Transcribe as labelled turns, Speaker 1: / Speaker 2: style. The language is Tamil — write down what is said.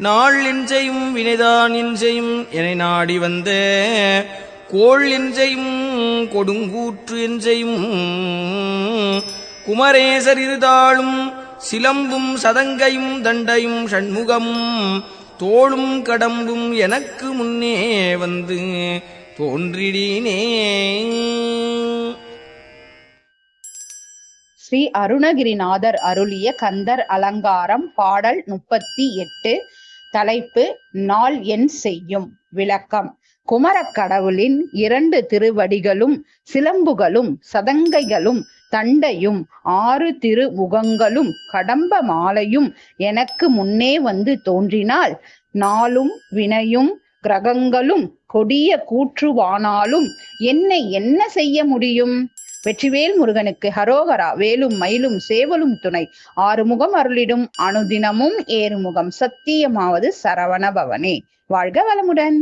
Speaker 1: நாள் எஞ்சையும் வினைதான் எஞ்சையும் என நாடி வந்த கோள் எஞ்சையும் கொடுங்கூற்று எஞ்சையும் குமரேசர் இருதாளும் சிலம்பும் சதங்கையும் தண்டையும் ஷண்முகமும் தோளும் கடம்பும் எனக்கு முன்னே வந்து தோன்றிடினே.
Speaker 2: ஸ்ரீ அருணகிரிநாதர் அருளிய கந்தர் அலங்காரம் பாடல் 38. தலைப்பு நாள் என் செய்யும். விளக்கம். குமரக் கடவுளின் 2 திருவடிகளும் சிலம்புகளும் சதங்கைகளும் தண்டையும் 6 திருமுகங்களும் கடம்ப மாலையும் எனக்கு முன்னே வந்து தோன்றினால் நாளும் வினையும் கிரகங்களும் கொடிய கூற்றுவானாலும் என்னை என்ன செய்ய முடியும்? வெற்றிவேல் முருகனுக்கு ஹரோகரா. வேலும் மயிலும் சேவலும் துணை. 6 முகம் அருளிடும் அனுதினமும் ஏறுமுகம் சத்தியமாவது சரவண பவனே. வாழ்க வளமுடன்.